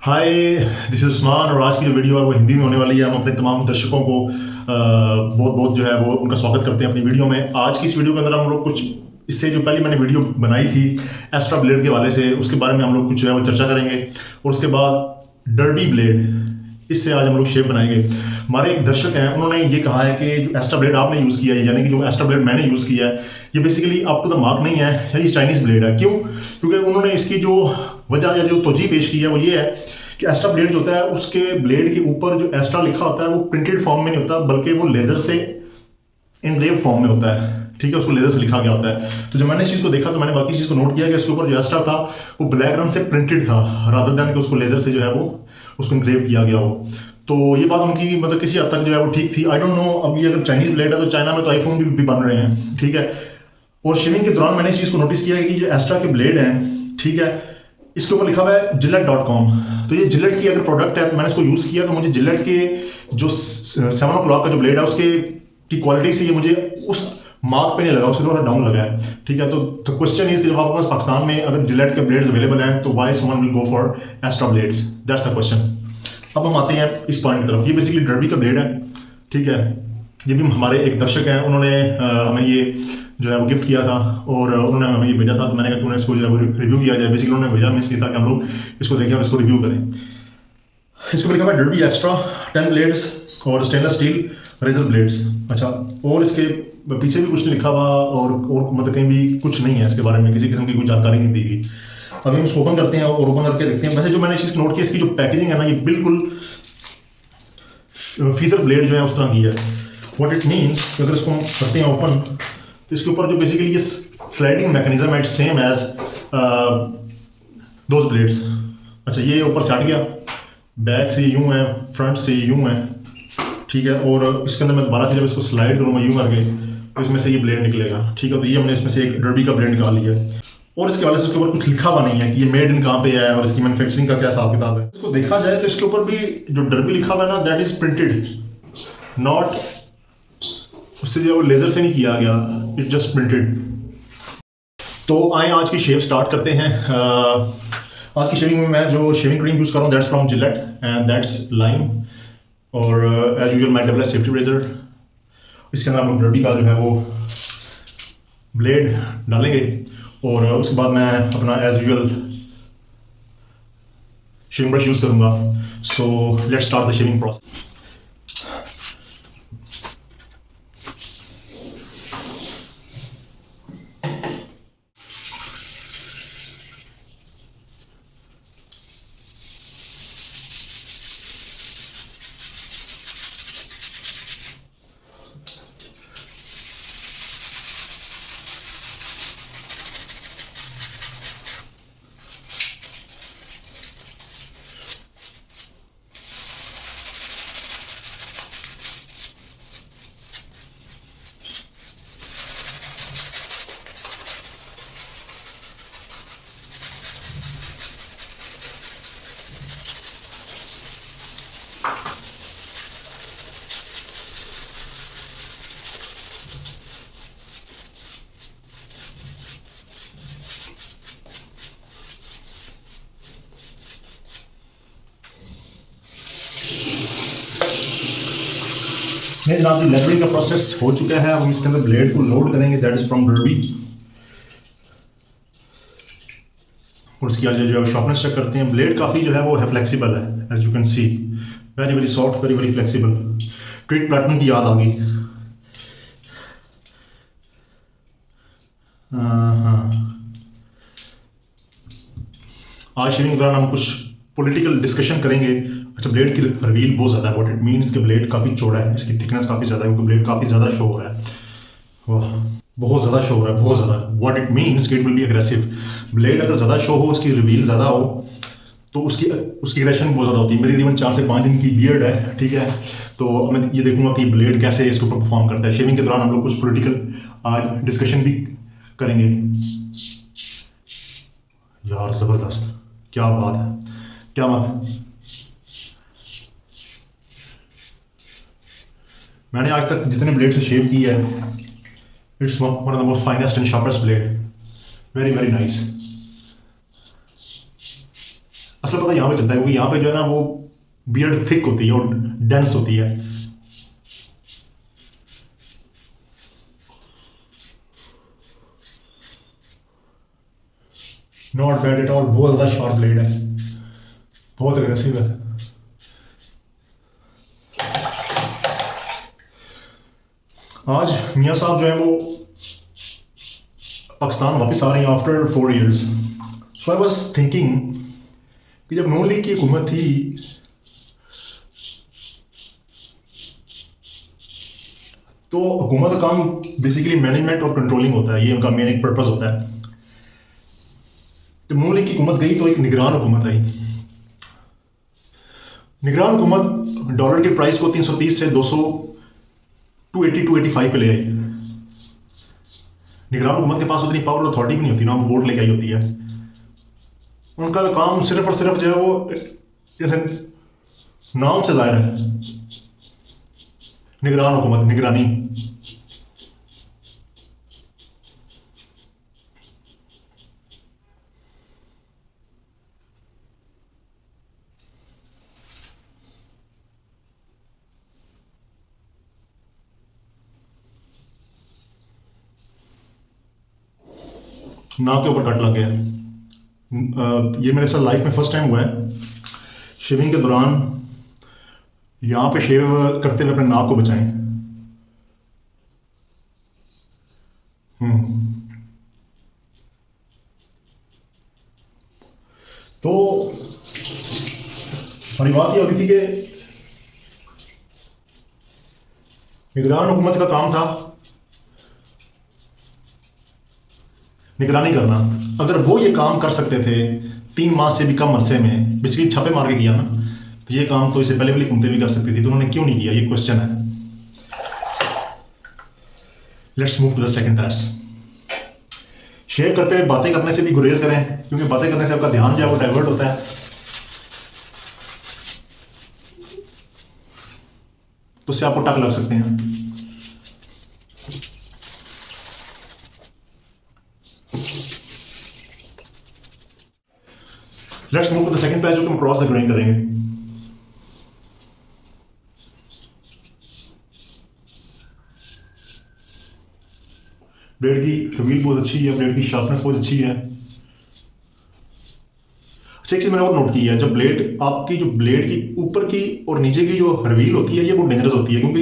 Hi, this is Usman और आज की जो वीडियो है वो हिंदी में होने वाली है। हम अपने तमाम दर्शकों को बहुत बहुत जो है वो उनका स्वागत करते हैं अपनी वीडियो में। आज की इस वीडियो के अंदर हम लोग कुछ इससे जो पहले मैंने वीडियो बनाई थी एस्ट्रा ब्लेड के हवाले से, उसके बारे में हम लोग कुछ जो है वो चर्चा करेंगे। और उसके बाद डर्बी ब्लेड, इससे आज हम लोग शेप बनाएंगे। हमारे एक दर्शक हैं, उन्होंने ये कहा है कि जो एस्ट्रा ब्लेड आपने यूज़ किया है, यानी कि जो एस्ट्रा ब्लेड मैंने यूज़ किया है, ये basically up to the mark नहीं है, या ये चाइनीज़ ब्लेड है। क्यों? क्योंकि उन्होंने इसकी जो वजह या जो तोजी पेश की है वो ये है कि एस्ट्रा ब्लेड जो होता है उसके ब्लेड के ऊपर जो एस्ट्रा लिखा होता है वो प्रिंटेड फॉर्म में नहीं होता, बल्कि वो लेज़र से इनग्रेव फॉर्म में होता है। ठीक है, उसको लेज़र से लिखा गया होता है। तो जब मैंने इस चीज़ को देखा तो मैंने बाकी चीज़ को नोट किया कि इसके ऊपर जो एस्ट्रा था वो ब्लैक रंग से प्रिंटेड था, रादर दैन कि उसको लेज़र से जो है वो उसको इनग्रेव किया गया हो। तो ये बात उनकी मतलब किसी हद तक जो है वो ठीक थी। आई डोंट नो, अब ये अगर चाइनीज़ ब्लेड है तो चाइना में तो आईफोन भी बन रहे हैं। ठीक है, और शेविंग के दौरान मैंने इस चीज़ को नोटिस किया है कि जो एस्ट्रा के ब्लेड हैं, ठीक है, इसके ऊपर लिखा हुआ है gillette.com। तो ये जिलेट की अगर प्रोडक्ट है तो मैंने इसको यूज़ किया तो मुझे जिलेट के जो 7 o'clock का जो ब्लेड है उसके की क्वालिटी से ये मुझे उस मार्क पे नहीं लगा, उसके थोड़ा डाउन लगा है। ठीक है, तो क्वेश्चन इज कि जब आपके पास पाकिस्तान में अगर जिलेट के ब्लेड्स अवेलेबल हैं तो why someone will go for Astra blades, that's the question. अब हम आते हैं इस पॉइंट की तरफ। ये बेसिकली डर्बी का ब्लेड है। ठीक है, ये भी हमारे एक दर्शक हैं, उन्होंने हमें ये जो है वो गिफ्ट किया था और उन्होंने हमें ये भेजा था। तो मैंने कहा कि उन्हें इसको जो है वो रिव्यू किया जाए। बेसिकली उन्होंने भेजा मिस किया था कि हम लोग इसको देखें और इसको रिव्यू करें। इसको लिखा हुआ है डर्बी एक्स्ट्रा 10 ब्लेड्स और स्टेनलेस स्टील रेजर ब्लेड्स। अच्छा, और इसके पीछे भी कुछ नहीं लिखा हुआ और मतलब कहीं भी कुछ नहीं है इसके बारे में, किसी किस्म की कोई जानकारी नहीं दी गई। अभी हम इसको ओपन करते हैं और ओपन करके देखते हैं। वैसे जो मैंने चीज़ नोट की, इसकी जो पैकेजिंग है ना, ये बिल्कुल फीदर ब्लेड जो है उस तरह की है। व्हाट इट मीन्स, अगर इसको हम करते हैं ओपन तो इसके ऊपर जो बेसिकली ये स्लाइडिंग मैकेनिज्म है, it same as those blades. अच्छा, ये ऊपर से हट गया, बैक से यूं है, फ्रंट से यूं है। ठीक है, और इसके अंदर मैं दोबारा से जब इसको स्लाइड करूँगा यूं करके तो इसमें से ये ब्लेड निकलेगा। ठीक है, तो ये हमने इसमें से एक डर्बी का ब्लेड निकाल लिया है। और इसके वाले से इसके ऊपर कुछ लिखा हुआ नहीं है कि ये मेड इन कहाँ पे है और इसकी मैन्युफैक्चरिंग का क्या हिसाब किताब है। इसको देखा जाए तो इसके ऊपर भी जो डर्बी लिखा हुआ है ना, दैट इज प्रिंटेड, नॉट उससे जो लेजर से नहीं किया गया, इट जस्ट प्रिंटेड। तो आए आज की शेव स्टार्ट करते हैं। आज की शेविंग में मैं जो शेविंग क्रीम यूज़ कर रहा हूँ that's from Gillette and that's lime, और एज यूजुअल माई डबल सेफ्टी रेजर। इसके अंदर हम लोग डर्बी का जो है वो ब्लेड डालेंगे और उसके बाद मैं अपना as usual shaving brush use करूँगा। So let's start the shaving process. नहीं जनाब, जी लेवलिंग का प्रोसेस हो चुका है। अब हम इसके अंदर ब्लेड को लोड करेंगे, दैट इज फ्रॉम डर्बी। और इसकी आज जो है शॉर्पनेस चेक करते हैं। ब्लेड काफ़ी जो है वो है फ्लेक्सिबल है, as you can see, very very soft, very very flexible. Treet platinum की याद आ गई। हाँ, आज शेविंग के दौरान हम कुछ पॉलिटिकल डिस्कशन करेंगे। अच्छा, ब्लेड की रिवील बहुत ज़्यादा है। व्हाट इट मीन्स कि ब्लेड काफ़ी चौड़ा है, इसकी थिकनेस काफ़ी ज़्यादा है, क्योंकि ब्लेड काफ़ी ज़्यादा शो हो रहा है। वाह, बहुत ज़्यादा शो हो रहा है, बहुत ज़्यादा। व्हाट इट मीन्स कि it will be aggressive. Blade अगर ज़्यादा शो हो, उसकी रिवील ज़्यादा हो तो उसकी एग्रेशन बहुत ज़्यादा होती है। मेरी तकरीबन 4 से 5 दिन की बियर्ड है। ठीक है, तो मैं ये देखूंगा कि ब्लेड कैसे इसके ऊपर परफॉर्म करता है। शेविंग के दौरान हम लोग कुछ पॉलिटिकल आज डिस्कशन भी करेंगे। यार ज़बरदस्त, क्या बात है, क्या बात है। मैंने आज तक जितने ब्लेड से शेव की है, it's one of the most finest and sharpest blade, very very nice. असल पता यहाँ पे चलता है, क्योंकि यहाँ पे जो है ना वो बियर्ड थिक होती है और डेंस होती है। नॉट बैड एट ऑल, बहुत ज़्यादा शार्प ब्लेड है, बहुत अग्रेसिव है। आज मियाँ साहब जो है वो पाकिस्तान वापस आ रहे हैं after 4 years। So I was thinking कि जब नून लीग की हुकूमत थी तो हुकूमत का काम बेसिकली मैनेजमेंट और कंट्रोलिंग होता है, ये उनका मेन एक पर्पस होता है। जब नून लीग की हुकूमत गई तो एक निगरान हुकूमत आई। निगरान हुकूमत डॉलर के प्राइस को 330 से 200 280 285 पे ले आई। निगरान हुकूमत के पास उतनी पावर अथॉरिटी भी नहीं होती ना, वो वोट लेके आई होती है। उनका काम सिर्फ और सिर्फ जो है वो जैसे नाम से जाहिर है, निगरान हुकूमत, निगरानी। नाक के ऊपर कट लग गया। ये मेरे साथ लाइफ में फर्स्ट टाइम हुआ है। शेविंग के दौरान यहाँ पे शेव करते हुए अपने नाक को बचाएं। तो हमारी बात ये हो रही थी कि निगरान हुकूमत का काम था निगरानी करना। अगर वो ये काम कर सकते थे 3 माह से भी कम अरसे में, बेसिकली छापे मार के किया ना, तो ये काम तो इससे पहले वाली हुकूमतें भी कर सकती थी, तो उन्होंने क्यों नहीं किया, ये क्वेश्चन है। Let's move to the second task. Shave करते हुए बातें करने से भी गुरेज करें, क्योंकि बातें करने से आपका ध्यान जो है वो डाइवर्ट होता है, तो उससे आपको टक लग सकते हैं। Let's move to the second page, जो कि हम क्रॉस द ग्रेन करेंगे। ब्लेड की रिवील बहुत अच्छी है, ब्लेड की शार्पनेस बहुत अच्छी है। अच्छा, एक चीज मैंने और नोट की है, जब ब्लेड आपकी जो ब्लेड की ऊपर की और नीचे की जो रिवील होती है ये बहुत डेंजरस होती है, क्योंकि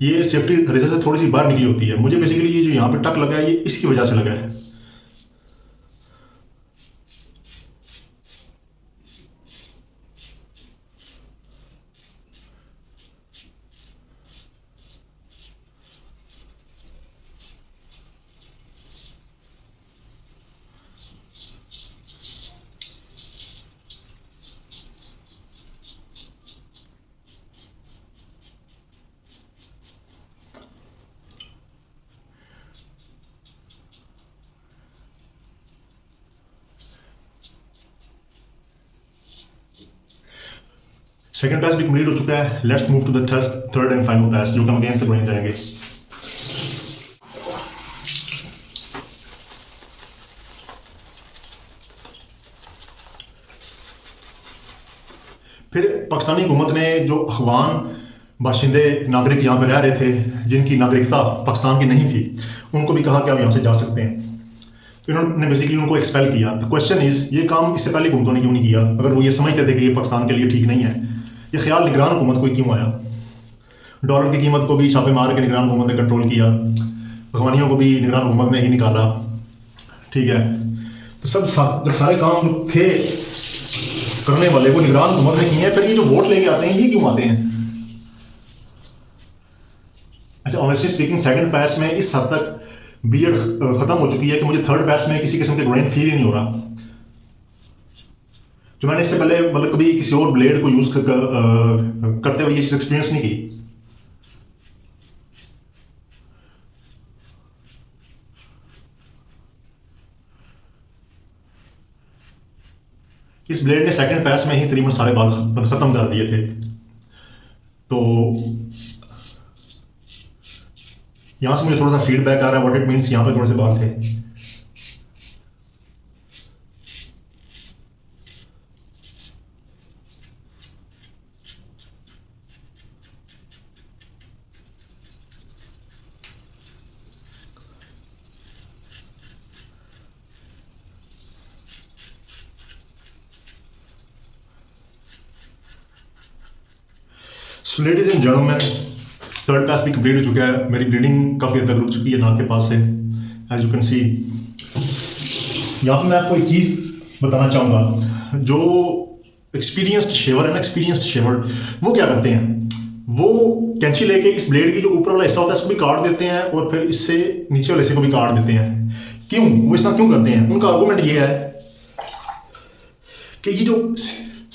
ये सेफ्टी रेजर से थोड़ी सी बाहर निकली होती है। मुझे बेसिकली ये जो यहाँ पे टक लगा है ये इसकी वजह से लगा है। सेकंड पास भी कंप्लीट हो चुका है। Let's move to the third and final pass, जो कि हम अगेंस्ट द ग्रेन जाएंगे। फिर पाकिस्तानी हुकूमत ने जो अफगान बाशिंदे नागरिक यहाँ पे रह रहे थे, जिनकी नागरिकता पाकिस्तान की नहीं थी, उनको भी कहा कि आप यहाँ से जा सकते हैं। तो इन्होंने बेसिकली उनको एक्सपेल किया। द क्वेश्चन इज, ये काम इससे पहले हुकूमतों ने क्यों नहीं किया? अगर वो ये समझते थे कि ये पाकिस्तान के लिए ठीक नहीं है, ये ख्याल निगरान हुकूमत को क्यों आया? डॉलर की कीमत को भी छापे मार के निगरान हुकूमत ने कंट्रोल किया, अफगानियों को भी निगरान हुकूमत ने ही निकाला, ठीक है। तो सब जब सारे काम जो थे करने वाले वो निगरान हुकूमत ने किए हैं, फिर ये जो वोट लेके आते हैं ये क्यों आते हैं? अच्छा, ऑनेस्टली स्पीकिंग सेकंड पास में इस हद तक बीएड खत्म हो चुकी है कि मुझे थर्ड पास में किसी किस्म के ग्रेन फील ही नहीं हो रहा। जो मैंने इससे पहले मतलब कभी किसी और ब्लेड को यूज करते हुए ये चीज एक्सपीरियंस नहीं की। इस ब्लेड ने सेकंड पास में ही तकरीबन सारे बाल खत्म कर दिए थे। तो यहां से मुझे थोड़ा सा फीडबैक आ रहा है, व्हाट इट मीन्स यहाँ पे थोड़े से बाल थे। So ladies and gentleman, third pass भी कंप्लीट हो चुका है। मेरी ब्लीडिंग काफ़ी हद तक रुक चुकी है नाक के पास से, एज यू कैन सी। यहाँ पे मैं आपको एक चीज़ बताना चाहूँगा। जो एक्सपीरियंस्ड शेवर है ना, एक्सपीरियंस्ड शेवर, वो क्या करते हैं, वो कैंची लेके इस ब्लेड की जो ऊपर वाला हिस्सा होता है इसको भी काट देते हैं और फिर इससे नीचे वाले हिस्से को भी काट देते हैं। क्यों वो इस तरह क्यों करते हैं? उनका आर्गूमेंट ये है कि ये जो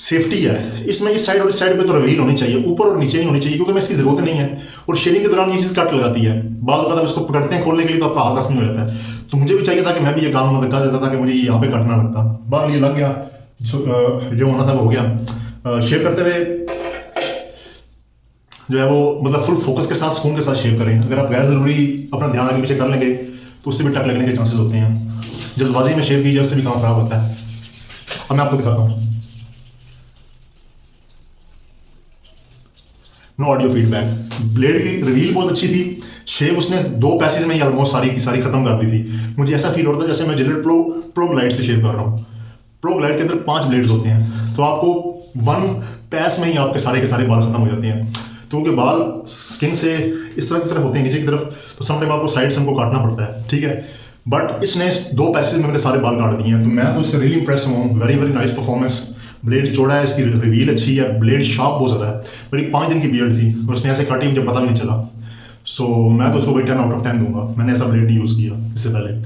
सेफ्टी है इसमें इस साइड और इस साइड पे तो रिवील होनी चाहिए, ऊपर और नीचे नहीं होनी चाहिए, क्योंकि मैं इसकी जरूरत नहीं है। और शेविंग के दौरान ये चीज़ कट लगाती है। बाल का इसको पकड़ते हैं खोलने के लिए तो आपका हाथ जख्मी हो जाता है। तो मुझे भी चाहिए था कि मैं भी ये काम धक्का देता था कि मुझे यहाँ पे कटना लगता। बाल ये लग गया, जो होना था वो हो गया। शेव करते हुए जो है वो मतलब फुल फोकस के साथ, सुकून के साथ शेव करें। अगर आप गैर ज़रूरी अपना ध्यान आगे पीछे कर लेंगे तो उससे भी टक लगने के चांसेस होते हैं। जल्दबाजी में शेव कीजिए, उससे भी काम खराब होता है। अब मैं आपको दिखाता हूँ। No audio feedback. ब्लेड की रिवील बहुत अच्छी थी। शेव उसने 2 पैसेज में ही ऑलमोस्ट सारी की सारी खत्म कर दी थी। मुझे ऐसा फील हो रहा था जैसे मैं जिलेट प्रो ग्लाइड से शेव कर रहा हूँ। प्रो ग्लाइड के अंदर 5 ब्लेड्स होते हैं, तो आपको 1 पैस में ही आपके सारे के सारे बाल खत्म हो जाते हैं। तो उनके बाल स्किन से इस तरफ की तरफ होते हैं, नीचे की तरफ, तो समटाइम आपको साइड से उनको काटना पड़ता है, ठीक है। बट इसने 2 पैसेज में मेरे सारे बाल काट दिए हैं, तो मैं तो इससे रियली इंप्रेस हूँ। Very very nice performance. Blade चौड़ा है, इसकी रिवील अच्छी है, ब्लेड शार्प बहुत ज़्यादा है। मेरी 5 दिन की बियर्ड थी और उसने ऐसे काटी मुझे पता भी नहीं चला। सो मैं तो उसको 10 आउट ऑफ 10 दूंगा। मैंने ऐसा ब्लेड नहीं यूज़ किया इससे पहले।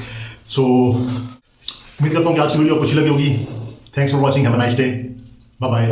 सो उम्मीद करता हूँ कि आज की वीडियो आपको अच्छी लगी होगी। Thanks for watching, have a nice day, bye bye.